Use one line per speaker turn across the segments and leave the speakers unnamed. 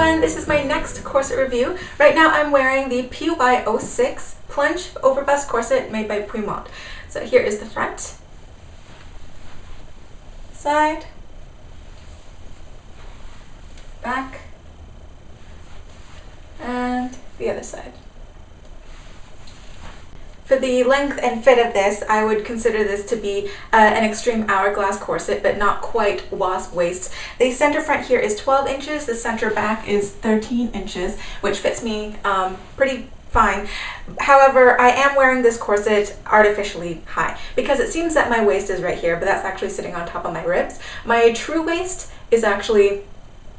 everyone, this is my next corset review. Right now I'm wearing the PY06 Plunge Overbust corset made by Puimond. So here is the front, side, back, and the other side. For the length and fit of this, I would consider this to be an extreme hourglass corset, but not quite wasp waist. The center front here is 12 inches, the center back is 13 inches, which fits me pretty fine. However, I am wearing this corset artificially high because it seems that my waist is right here, but that's actually sitting on top of my ribs. My true waist is actually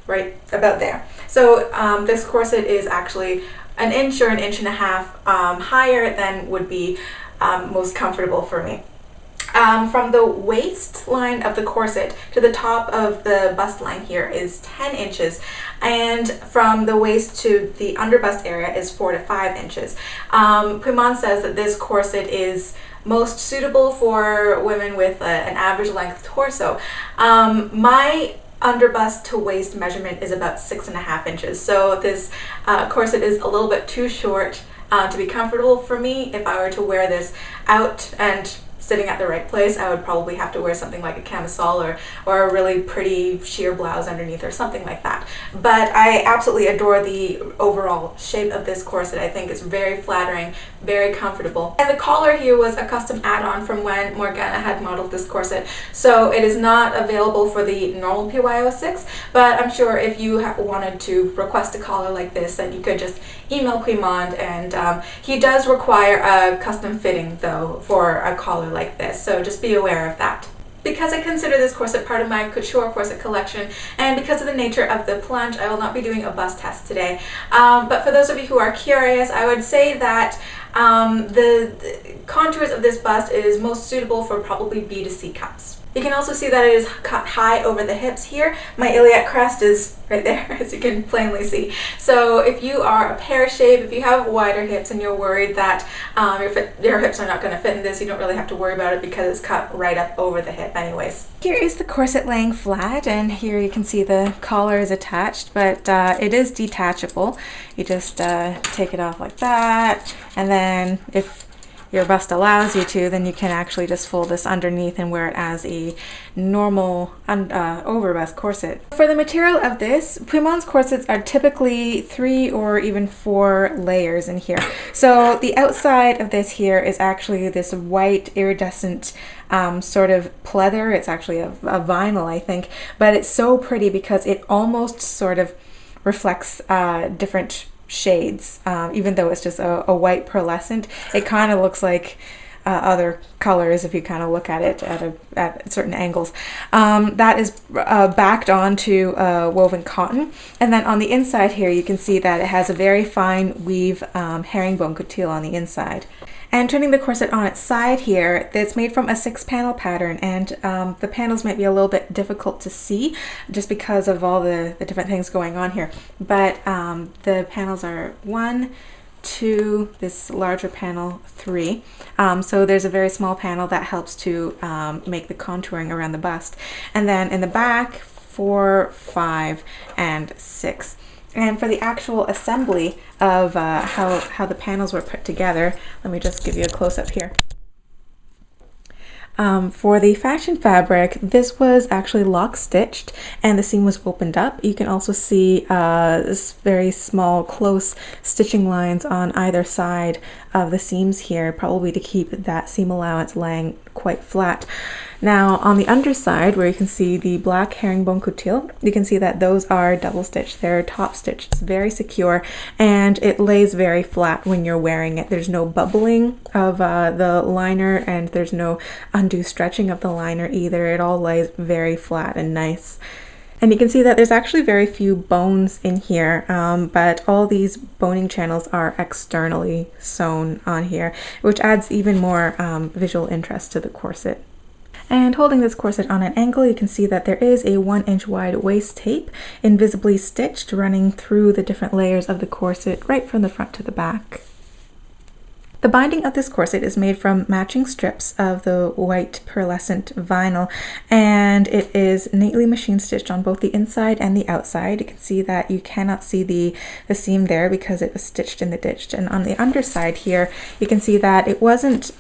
right about there. So this corset is actually an inch or an inch and a half higher than would be most comfortable for me. From the waistline of the corset to the top of the bust line here is 10 inches, and from the waist to the underbust area is 4 to 5 inches. Puimond says that this corset is most suitable for women with an average length torso. My underbust to waist measurement is about 6.5 inches, so this corset is a little bit too short to be comfortable for me. If I were to wear this out and sitting at the right place, I would probably have to wear something like a camisole or a really pretty sheer blouse underneath or something like that. But I absolutely adore the overall shape of this corset. I think it's very flattering, very comfortable. And the collar here was a custom add-on from when Morgana had modeled this corset, so it is not available for the normal PY06, but I'm sure if you wanted to request a collar like this, then you could just email Puimond, and he does require a custom fitting though for a collar like this, so just be aware of that. Because I consider this corset part of my couture corset collection, and because of the nature of the plunge, I will not be doing a bust test today. But for those of you who are curious, I would say that the contours of this bust is most suitable for probably B to C cups. You can also see that it is cut high over the hips here. My iliac crest is right there, as you can plainly see. So if you are a pear shape, if you have wider hips and you're worried that your hips are not going to fit in this, you don't really have to worry about it because it's cut right up over the hip anyways. Here is the corset laying flat, and here you can see the collar is attached, but it is detachable. You just take it off like that, and then if your bust allows you to, then you can actually just fold this underneath and wear it as a normal overbust corset. For the material of this, Puimond's corsets are typically 3 or even 4 layers in here. So the outside of this here is actually this white iridescent sort of pleather. It's actually a vinyl, I think, but it's so pretty because it almost sort of reflects different shades. Even though it's just a white pearlescent, it kind of looks like other colors if you kind of look at it at certain angles. That is backed onto woven cotton, and then on the inside here you can see that it has a very fine weave herringbone couture on the inside. And turning the corset on its side here, it's made from a 6-panel pattern, and the panels might be a little bit difficult to see just because of all the different things going on here. But the panels are 1, 2, this larger panel 3. So there's a very small panel that helps to make the contouring around the bust. And then in the back, 4, 5, and 6. And for the actual assembly of how the panels were put together, let me just give you a close-up here. For the fashion fabric, this was actually lock stitched and the seam was opened up. You can also see this very small close stitching lines on either side of the seams here, probably to keep that seam allowance laying quite flat. Now on the underside, where you can see the black herringbone couture, you can see that those are double stitched. They're top stitched. It's very secure, and it lays very flat when you're wearing it. There's no bubbling of the liner, and there's no undue stretching of the liner either. It all lays very flat and nice. And you can see that there's actually very few bones in here, but all these boning channels are externally sewn on here, which adds even more visual interest to the corset. And holding this corset on an angle, you can see that there is a 1-inch wide waist tape, invisibly stitched, running through the different layers of the corset right from the front to the back. The binding of this corset is made from matching strips of the white pearlescent vinyl, and it is neatly machine stitched on both the inside and the outside. You can see that you cannot see the seam there because it was stitched in the ditch. And on the underside here, you can see that it wasn't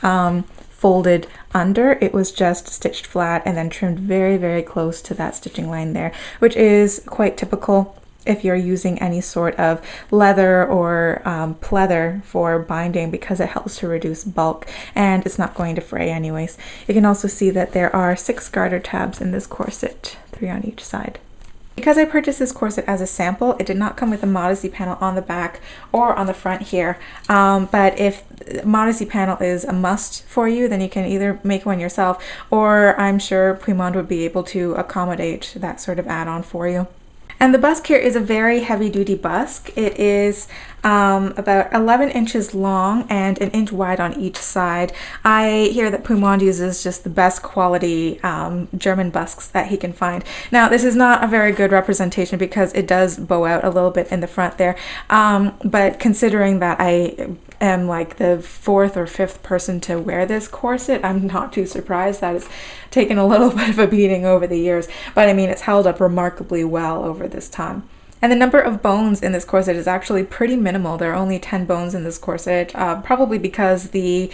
folded under, it was just stitched flat and then trimmed very, very close to that stitching line there, which is quite typical if you're using any sort of leather or pleather for binding, because it helps to reduce bulk and it's not going to fray anyways. You can also see that there are 6 garter tabs in this corset, 3 on each side. Because I purchased this corset as a sample, it did not come with a Modesty panel on the back or on the front here. But if Modesty panel is a must for you, then you can either make one yourself, or I'm sure Puimond would be able to accommodate that sort of add-on for you. And the busk here is a very heavy-duty busk. It is about 11 inches long and 1 inch wide on each side. I hear that Puimond uses just the best quality German busks that he can find. Now, this is not a very good representation because it does bow out a little bit in the front there, but considering that I am like the 4th or 5th person to wear this corset, I'm not too surprised that it's taken a little bit of a beating over the years, but I mean, it's held up remarkably well over this time. And the number of bones in this corset is actually pretty minimal. There are only 10 bones in this corset, probably because the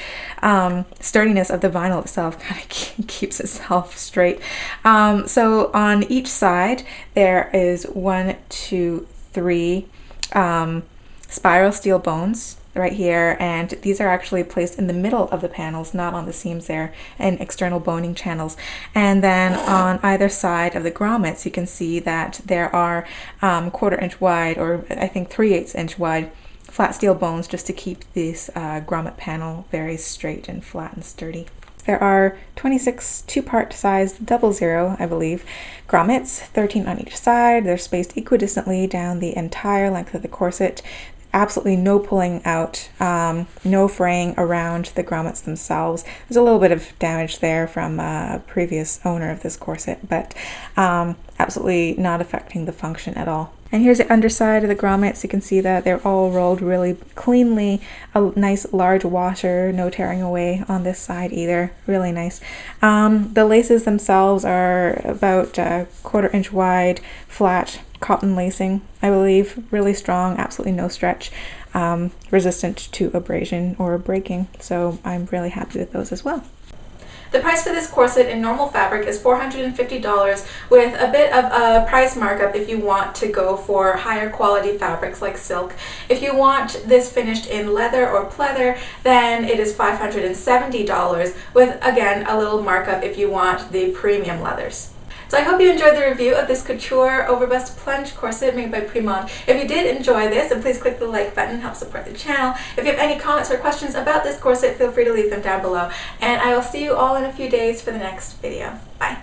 sturdiness of the vinyl itself kind of keeps itself straight. So on each side, there is 1, 2, 3 spiral steel bones right here, and these are actually placed in the middle of the panels, not on the seams there, and external boning channels. And then on either side of the grommets, you can see that there are 1/4 inch wide, or I think 3/8 inch wide, flat steel bones just to keep this grommet panel very straight and flat and sturdy. There are 26 2-part sized 00, I believe, grommets, 13 on each side. They're spaced equidistantly down the entire length of the corset. Absolutely no pulling out, no fraying around the grommets themselves. There's a little bit of damage there from a previous owner of this corset, but absolutely not affecting the function at all. And here's the underside of the grommets. You can see that they're all rolled really cleanly. A nice large washer, no tearing away on this side either. Really nice. The laces themselves are about 1/4 inch wide, flat cotton lacing, I believe. Really strong, absolutely no stretch, resistant to abrasion or breaking. So I'm really happy with those as well. The price for this corset in normal fabric is $450, with a bit of a price markup if you want to go for higher quality fabrics like silk. If you want this finished in leather or pleather, then it is $570, with again a little markup if you want the premium leathers. So I hope you enjoyed the review of this couture overbust plunge corset made by Puimond. If you did enjoy this, then please click the like button, help support the channel. If you have any comments or questions about this corset, feel free to leave them down below. And I will see you all in a few days for the next video. Bye!